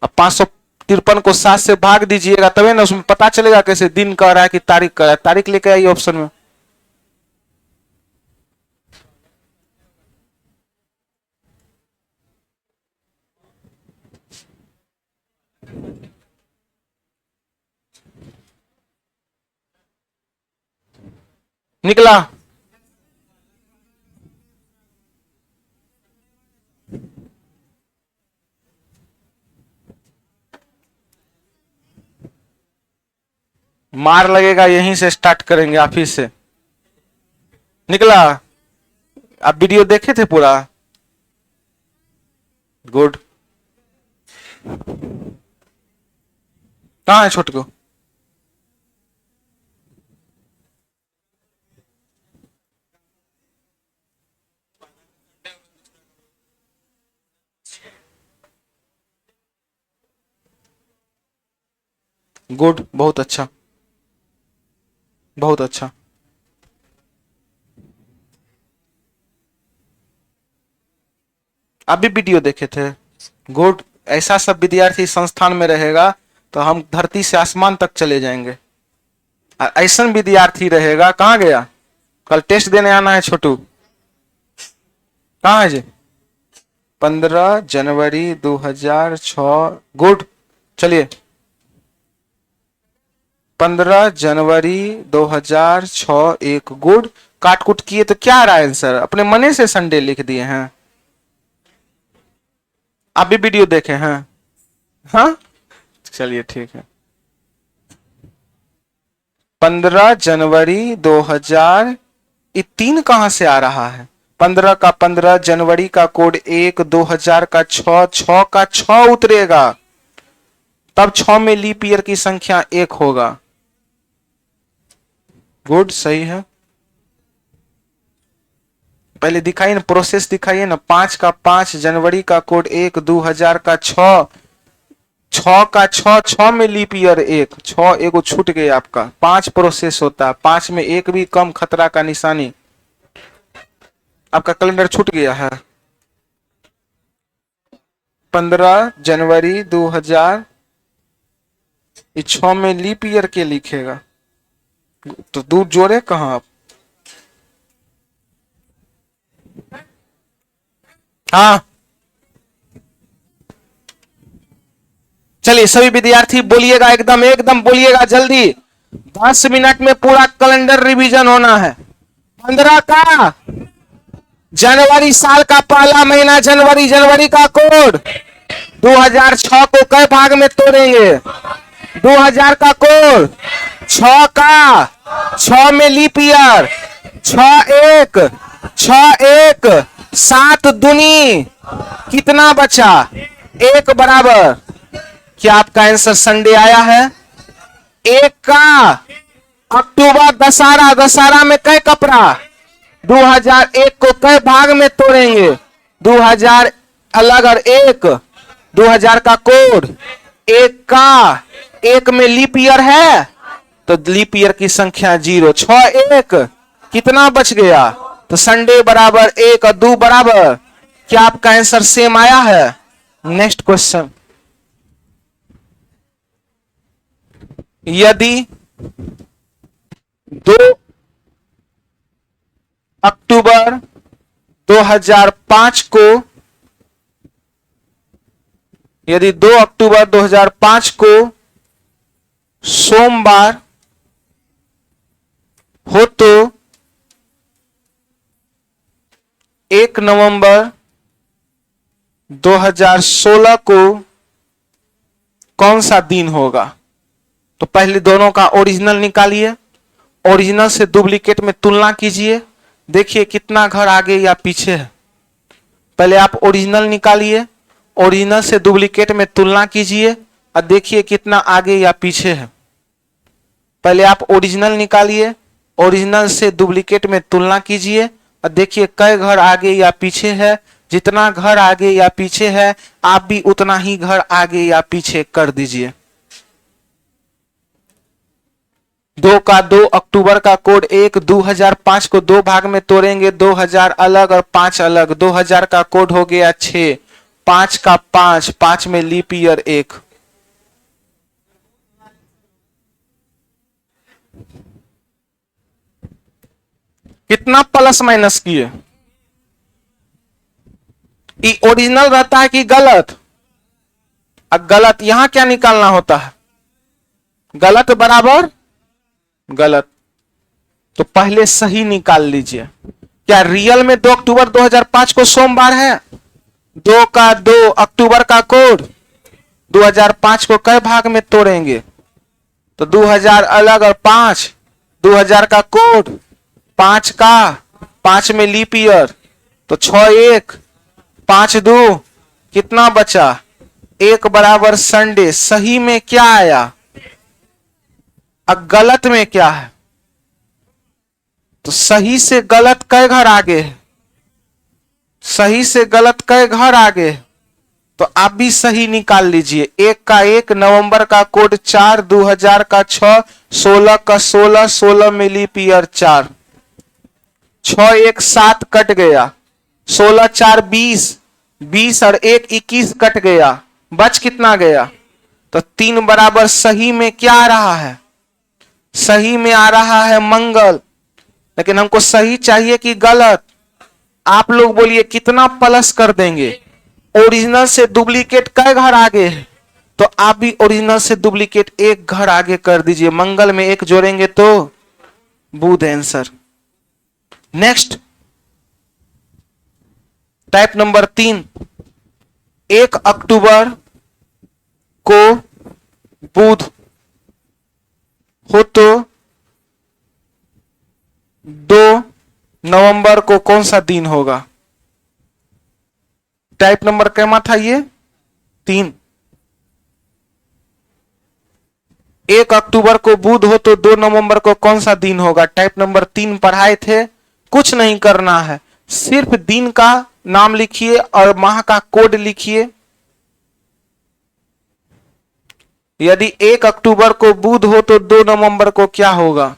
अब 553 को 7 से भाग दीजिएगा, तभी ना उसमें पता चलेगा कैसे दिन कह रहा है कि तारीख कह रहा है। तारीख लेके आइए ऑप्शन में। निकला? मार लगेगा, यहीं से स्टार्ट करेंगे ऑफिस से। निकला? आप वीडियो देखे थे पूरा? गुड। कहां है छोटको? गुड, बहुत अच्छा, बहुत अच्छा। आप भी वीडियो देखे थे? गुड। ऐसा सब विद्यार्थी संस्थान में रहेगा तो हम धरती से आसमान तक चले जाएंगे। ऐसा विद्यार्थी रहेगा, कहां गया? कल टेस्ट देने आना है छोटू। कहां है जी? 15 जनवरी 2006। गुड। चलिए 15 जनवरी 2006 एक। गुड। काट कुट किए तो क्या आ रहा है आंसर? अपने मने से संडे लिख दिए हैं। आप भी वीडियो देखे हैं? हाँ, चलिए ठीक है। 15 जनवरी 2000, ये 3 कहां से आ रहा है? 15 का 15, जनवरी का कोड 1, 2000 का 6, 6 का 6 उतरेगा, तब 6 में लीप ईयर की संख्या 1 होगा। गुड, सही है। पहले दिखाइए ना, प्रोसेस दिखाइए ना। 5 का 5, जनवरी का कोड 1, 2000 का 6, 6 का 6, 6 में लीप ईयर 1, 6 एगो छूट गया आपका। 5 प्रोसेस होता है, 5 में एक भी कम खतरा का निशानी। आपका कैलेंडर छूट गया है। 15 जनवरी 2000, 6 में लीप ईयर के लिखेगा तो दूर जोड़े कहां आप? हाँ, चलिए सभी विद्यार्थी बोलिएगा, एकदम बोलिएगा जल्दी। 10 मिनट में पूरा कैलेंडर रिवीजन होना है। 15 का जनवरी, साल का पहला महीना जनवरी, जनवरी का कोड 2006 को कई भाग में तोड़ेंगे? 2000 का कोड 6 का 6 में लीप ईयर, 6 1 7 दूनी कितना बचा? 1 बराबर। क्या आपका आंसर संडे आया है? 1 का अक्टूबर दशहरा, दशहरा में कई कपड़ा? 2001 को कई भाग में तोड़ेंगे? 2000 अलग और 1, 2000 का कोड 1 का 1 में लीप ईयर है तो लीप ईयर की संख्या 0, 6 1 कितना बच गया? तो संडे बराबर 1 और 2 बराबर, क्या आपका आंसर सेम आया है? नेक्स्ट क्वेश्चन, यदि 2 अक्टूबर 2005 को, यदि 2 अक्टूबर 2005 को सोमवार हो तो 1 नवंबर 2016 को कौन सा दिन होगा? तो पहले दोनों का ओरिजिनल निकालिए, ओरिजिनल से डुप्लीकेट में तुलना कीजिए, देखिए कितना घर आगे या पीछे है। पहले आप ओरिजिनल निकालिए, ओरिजिनल से डुप्लीकेट में तुलना कीजिए और देखिए कितना आगे या पीछे है। पहले आप ओरिजिनल निकालिए, ओरिजिनल से डुप्लीकेट में तुलना कीजिए और देखिए कई घर आगे या पीछे है। जितना घर आगे या पीछे है आप भी उतना ही घर आगे या पीछे कर दीजिए। 2 का 2 अक्टूबर का कोड 1, 2005 को 2 भाग में तोड़ेंगे, 2000 अलग और 5 अलग, 2000 का कोड हो गया 6, 5 का 5, 5 में लीप ईयर 1। कितना प्लस माइनस किए? ये ओरिजिनल रहता है कि गलत? अब गलत, यहां क्या निकालना होता है? गलत बराबर गलत, तो पहले सही निकाल लीजिए। क्या रियल में 2 अक्टूबर 2005 को सोमवार है? 2 का 2 अक्टूबर का कोड 2005 को कई भाग में तोड़ेंगे? तो 2000 अलग और 5, 2000 का कोड 5 का 5 में लीप ईयर, तो 6 1 5 2 कितना बचा? 1 बराबर संडे। सही में क्या आया? अब गलत में क्या है? तो सही से गलत कई घर आगे है? सही से गलत कई घर आगे है? तो आप भी सही निकाल लीजिए। 1 का 1 नवंबर का कोड 4, 2000 का 6, 16 का 16, 16 में लीप ईयर 4, 6 1 7 कट गया, 16 4 20, 20 और 1 21 कट गया, बच कितना गया? तो 3 बराबर सही में क्या आ रहा है? सही में आ रहा है मंगल। लेकिन हमको सही चाहिए कि गलत? आप लोग बोलिए कितना प्लस कर देंगे? ओरिजिनल से डुप्लीकेट कई घर आगे है? तो आप भी ओरिजिनल से डुप्लीकेट 1 घर आगे कर दीजिए। मंगल में 1 जोड़ेंगे तो बुध आंसर। नेक्स्ट, टाइप नंबर 3, 1 अक्टूबर को बुध हो तो 2 नवंबर को कौन सा दिन होगा? टाइप नंबर क्या था ये? 3। 1 अक्टूबर को बुध हो तो 2 नवंबर को कौन सा दिन होगा? टाइप नंबर 3 पढ़ाए थे। कुछ नहीं करना है, सिर्फ दिन का नाम लिखिए और माह का कोड लिखिए। यदि 1 अक्टूबर को बुध हो तो 2 नवंबर को क्या होगा?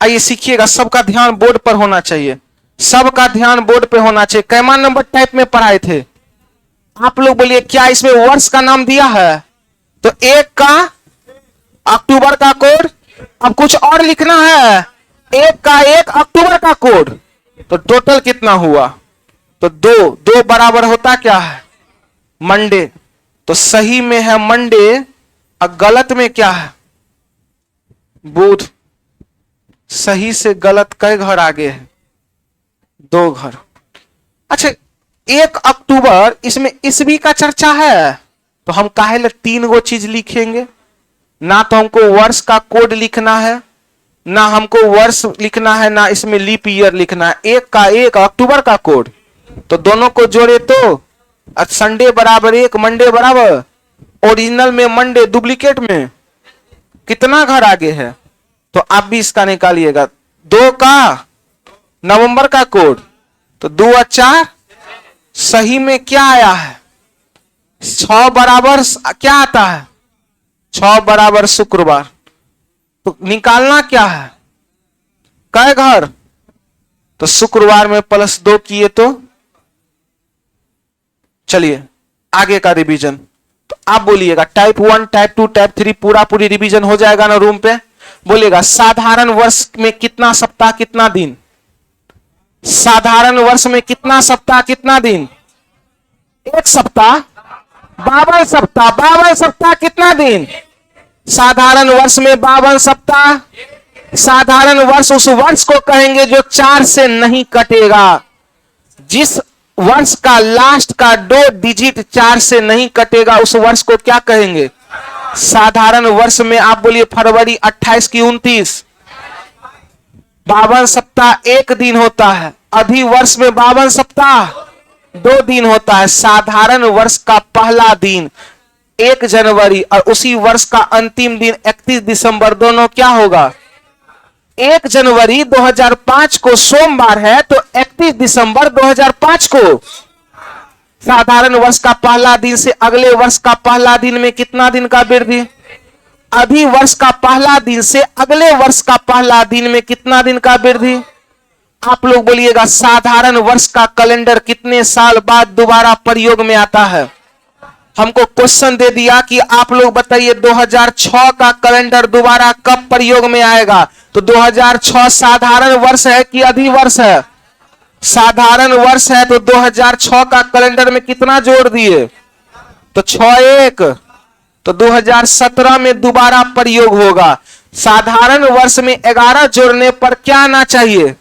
आइए सीखिएगा। सबका ध्यान बोर्ड पर होना चाहिए, सबका ध्यान बोर्ड पे होना चाहिए। कैमा नंबर टाइप में पढ़ाए थे? आप लोग बोलिए क्या इसमें वर्ष का नाम दिया है? तो 1 का अक्टूबर का कोड, अब कुछ और लिखना है। 1 का 1 अक्टूबर का कोड, तो टोटल कितना हुआ? तो 2 2 बराबर होता क्या है? मंडे। तो सही में है मंडे और गलत में क्या है? बुध। सही से गलत कई घर आगे है? 2 घर। अच्छा, 1 अक्टूबर, इसमें ईस्वी का चर्चा है, तो हम काहे ले 3 गो चीज लिखेंगे? ना तो हमको वर्ष का कोड लिखना है, ना हमको वर्ष लिखना है, ना इसमें लीप ईयर लिखना है। 1 का 1 अक्टूबर का कोड, तो दोनों को जोड़े तो संडे बराबर 1, मंडे बराबर, ओरिजिनल में मंडे, डुप्लीकेट में कितना घर आगे है? तो आप भी इसका निकालिएगा। 2 का नवंबर का कोड, तो 2 और 4, सही में क्या आया है? 6 बराबर क्या आता है? 6 बराबर शुक्रवार। तो निकालना क्या है, कै घर, तो शुक्रवार में +2 किए तो चलिए आगे का रिवीजन। तो आप बोलिएगा टाइप 1, टाइप 2, टाइप 3 पूरी रिवीजन हो जाएगा ना रूम पे। बोलिएगा साधारण वर्ष में कितना सप्ताह कितना दिन, साधारण वर्ष में कितना सप्ताह कितना दिन, 1 सप्ताह 52 सप्ताह, 52 सप्ताह कितना दिन, साधारण वर्ष में 52 सप्ताह। साधारण वर्ष उस वर्ष को कहेंगे जो 4 से नहीं कटेगा। जिस वर्ष का लास्ट का 2 डिजिट 4 से नहीं कटेगा उस वर्ष को क्या कहेंगे, साधारण वर्ष में। आप बोलिए फरवरी 28 की 29, 52 सप्ताह 1 दिन होता है। अधि वर्ष में 52 सप्ताह 2 दिन होता है। साधारण वर्ष का पहला दिन 1 जनवरी और उसी वर्ष का अंतिम दिन 31 दिसंबर दोनों क्या होगा, 1 जनवरी 2005 को सोमवार है तो 31 दिसंबर 2005 को साधारण वर्ष का पहला दिन से अगले वर्ष का पहला दिन में कितना दिन का वृद्धि, अधि वर्ष का पहला दिन से अगले वर्ष का पहला दिन में कितना दिन का वृद्धि। आप लोग बोलिएगा साधारण वर्ष का कैलेंडर कितने साल बाद दोबारा प्रयोग में आता है। हमको क्वेश्चन दे दिया कि आप लोग बताइए 2006 का कैलेंडर दोबारा कब प्रयोग में आएगा। तो 2006 साधारण वर्ष है कि अधि वर्ष है, साधारण वर्ष है। तो 2006 का कैलेंडर में कितना जोड़ दिए, तो 6 तो 2017 में दोबारा प्रयोग होगा। साधारण वर्ष में 11 जोड़ने पर क्या आना चाहिए,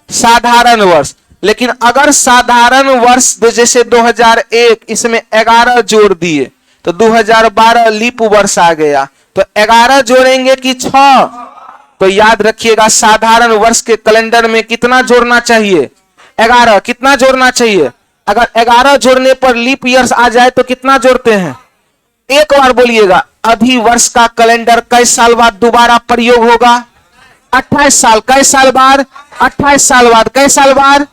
साधारण वर्ष। लेकिन अगर साधारण वर्ष जैसे 2001 इसमें 11 जोड़ दिए तो 2012 लीप वर्ष आ गया। तो 11 जोड़ेंगे कि 6, तो याद रखिएगा साधारण वर्ष के कैलेंडर में कितना जोड़ना चाहिए, 11। कितना जोड़ना चाहिए, अगर 11 जोड़ने पर लीप ईयर्स आ जाए तो कितना जोड़ते हैं, एक बार बोलिएगा। अधि वर्ष का कैलेंडर कई साल बाद दोबारा प्रयोग होगा, 28 साल। कई साल बाद, 28 साल बाद। कई साल बाद,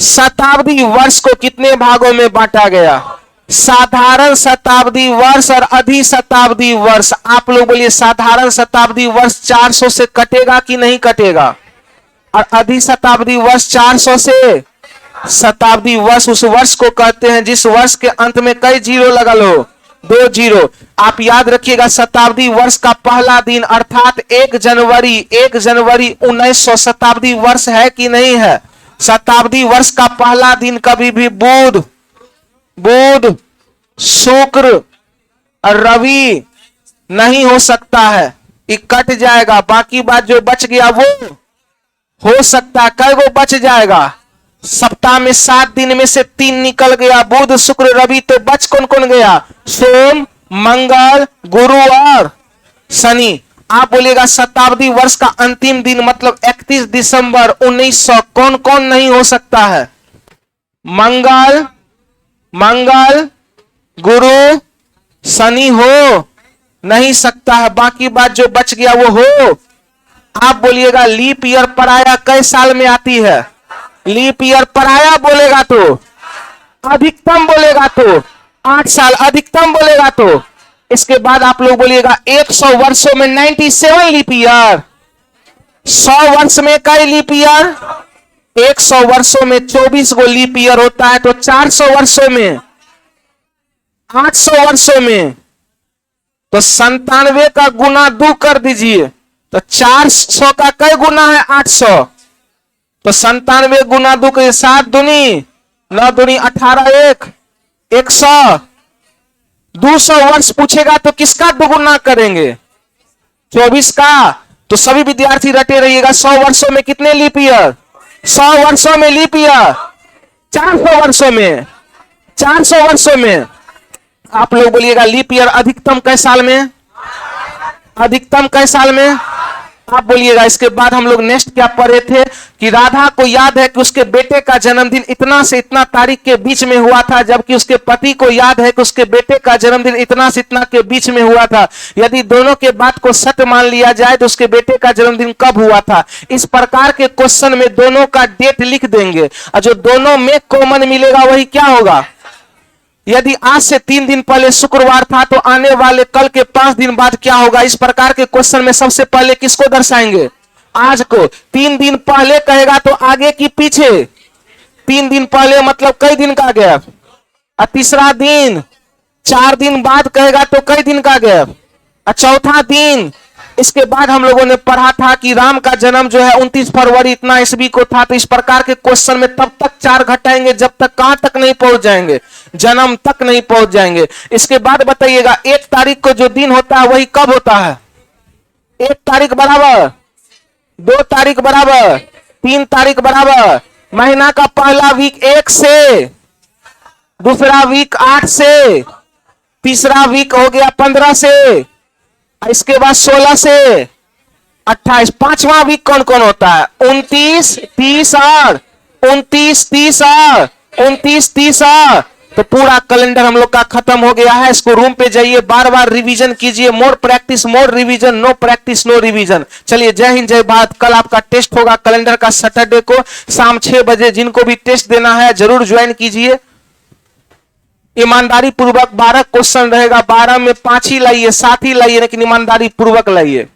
शताब्दी वर्ष को कितने भागों में बांटा गया, साधारण शताब्दी वर्ष और अधि शताब्दी वर्ष। आप लोग बोलिए साधारण शताब्दी वर्ष 400 से कटेगा कि नहीं कटेगा, और अधि शताब्दी वर्ष 400 से। शताब्दी वर्ष उस वर्ष को कहते हैं जिस वर्ष के अंत में कई जीरो लगल हो, 2 जीरो। आप याद रखिएगा शताब्दी वर्ष का पहला दिन अर्थात 1 जनवरी 1900 शताब्दी वर्ष है कि नहीं है। शताब्दी वर्ष का पहला दिन कभी भी बुध, शुक्र और रवि नहीं हो सकता है, ये कट जाएगा। बाकी बात जो बच गया वो हो सकता है। कई गो बच जाएगा, सप्ताह में 7 दिन में से 3 निकल गया, बुध शुक्र रवि। तो बच कौन कौन गया, सोम मंगल गुरु और शनि। आप बोलिएगा शताब्दी वर्ष का अंतिम दिन मतलब 31 दिसंबर 1900 कौन कौन नहीं हो सकता है, मंगल गुरु शनि हो नहीं सकता है। बाकी बात जो बच गया वो हो। आप बोलिएगा लीप ईयर पराया कई साल में आती है, लीप ईयर पराया बोलेगा तो अधिकतम बोलेगा तो 8 साल, अधिकतम बोलेगा तो। इसके बाद आप लोग बोलिएगा 100 वर्षों में 97 लीप ईयर, 100 वर्ष में कई लीप ईयर, 100 वर्षों में 24 गो लीप ईयर होता है। तो 400 वर्षों में, 800 वर्षों में तो 97 का गुना 2 कर दीजिए तो 400 का कई गुना है 800, तो 97 गुना 2 के 7 दूनी 9 दूनी 18 100। 200 वर्ष पूछेगा तो किसका दोगुना करेंगे, 24 का। तो सभी विद्यार्थी रटे रहिएगा 100 वर्षों में कितने लीप ईयर, 100 वर्षों में लीप ईयर, 400 वर्षों में, 400 वर्षों में। आप लोग बोलिएगा लीप ईयर अधिकतम कै साल में, अधिकतम कै साल में। आप बोलिएगा। इसके बाद हम लोग नेक्स्ट क्या पढ़े थे कि राधा को याद है कि उसके बेटे का जन्मदिन इतना से इतना तारीख के बीच में हुआ था, जबकि उसके पति को याद है कि उसके बेटे का जन्मदिन इतना से इतना के बीच में हुआ था। यदि दोनों के बात को सत्य मान लिया जाए तो उसके बेटे का जन्मदिन कब हुआ था। इस प्रकार के क्वेश्चन में दोनों का डेट लिख देंगे और जो दोनों में कॉमन मिलेगा वही क्या होगा, यदि आज से 3 दिन पहले शुक्रवार था तो आने वाले कल के 5 दिन बाद क्या होगा? इस प्रकार के क्वेश्चन में सबसे पहले किसको दर्शाएंगे? आज को। 3 दिन पहले कहेगा तो आगे की पीछे? 3 दिन पहले मतलब कई दिन का गैप? और तीसरा दिन 4 दिन बाद कहेगा तो कई दिन का गैप? और चौथा दिन। इसके बाद हम लोगों ने पढ़ा था कि राम का जन्म जो है 29 फरवरी इतना ईस्वी को था। तो इस प्रकार के क्वेश्चन में तब तक 4 घटाएंगे जब तक कहां तक नहीं पहुंच जाएंगे? जन्म तक नहीं पहुंच जाएंगे। इसके बाद बताइएगा 1 तारीख को जो दिन होता है वही कब होता है? 1 तारीख बराबर 2 तारीख बराबर 3 तारीख बराबर महीना का पहला वीक 1 से, दूसरा वीक 8 से, तीसरा वीक हो गया 15 से, इसके बाद 16 से 28। पांचवा वीक कौन कौन होता है? 29, 30 और 29, 30 और 29, 30 और। तो पूरा कैलेंडर हम लोग का खत्म हो गया है। इसको रूम पे जाइए, बार बार रिवीजन कीजिए। More practice more revision, no practice no revision. चलिए, जय हिंद जय भारत। कल आपका टेस्ट होगा कैलेंडर का, सैटरडे को शाम 6 बजे। जिनको भी टेस्ट देना है जरूर ज्वाइन कीजिए। ईमानदारी पूर्वक 12 क्वेश्चन रहेगा। 12 में 5 ही लाइए, 7 ही लाइए, लेकिन ईमानदारी पूर्वक लाइए।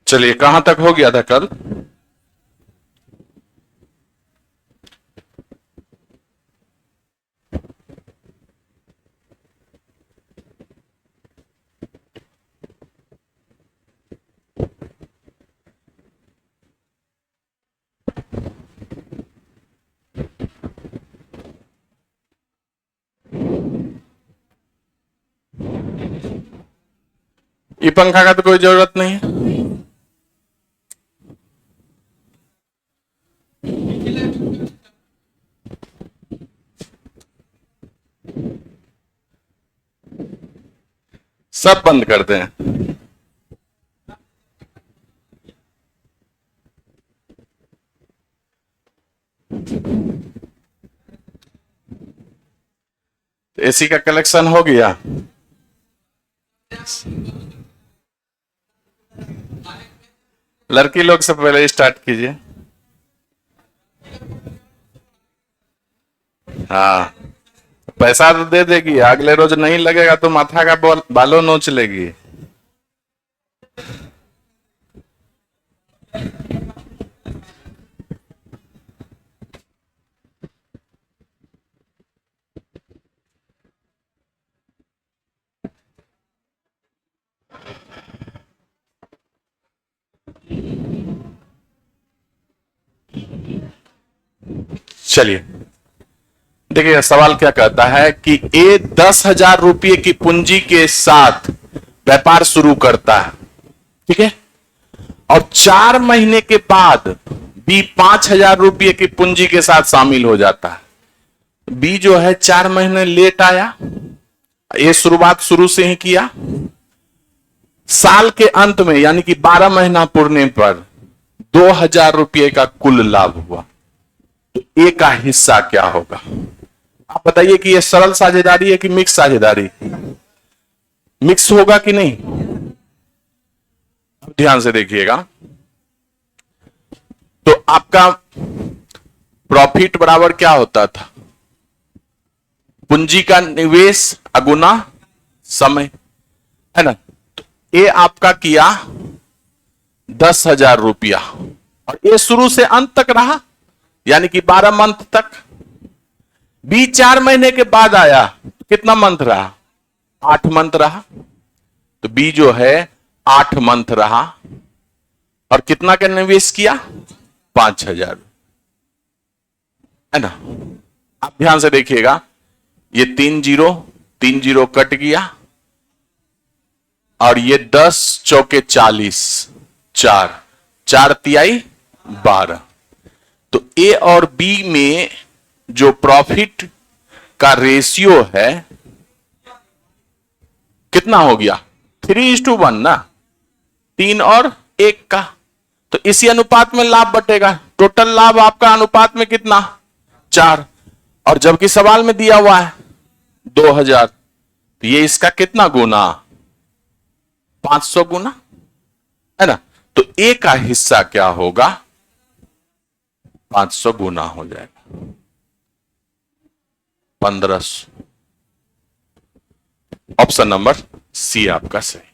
चलिए, कहां तक हो गया था कल? ये पंखा का तो कोई जरूरत नहीं है। सब बंद कर दें। एसी का कलेक्शन हो गया। लड़की लोग से पहले स्टार्ट कीजिए। हाँ, पैसा तो दे देगी, अगले रोज नहीं लगेगा तो माथा का बालों नोच लेगी। चलिए, देखिए सवाल क्या कहता है कि ए 10,000 रुपये की पूंजी के साथ व्यापार शुरू करता है, ठीक है, और 4 महीने के बाद बी 5,000 रुपये की पूंजी के साथ शामिल हो जाता है। बी जो है 4 महीने लेट आया, ये शुरुआत शुरू से ही किया। साल के अंत में यानी कि 12 महीना पूरने पर 2,000 रुपये का कुल लाभ हुआ, तो ए का हिस्सा क्या होगा? आप बताइए कि ये सरल साझेदारी है कि मिक्स साझेदारी? मिक्स होगा कि नहीं? ध्यान से देखिएगा। तो आपका प्रॉफिट बराबर क्या होता था? पूंजी का निवेश अगुना समय, है ना। तो ये आपका किया 10,000 रुपया, और ये शुरू से अंत तक रहा, यानी कि 12 मंथ तक। बी 4 महीने के बाद आया, कितना मंथ रहा? 8 मंथ रहा। तो बी जो है 8 मंथ रहा, और कितना का निवेश किया? 5,000, है ना। आप ध्यान से देखिएगा, ये 3 जीरो कट गया, और ये 10 चौके 40, 4 तिहाई 12। तो ए और बी में जो प्रॉफिट का रेशियो है कितना हो गया? 3:1 ना, 3 और 1 का। तो इसी अनुपात में लाभ बटेगा। टोटल लाभ आपका अनुपात में कितना? 4। और जबकि सवाल में दिया हुआ है 2,000, तो ये इसका कितना गुना? 500 गुना, है ना। तो ए का हिस्सा क्या होगा? 500 गुना हो जाएगा, 1500। ऑप्शन नंबर सी आपका सही।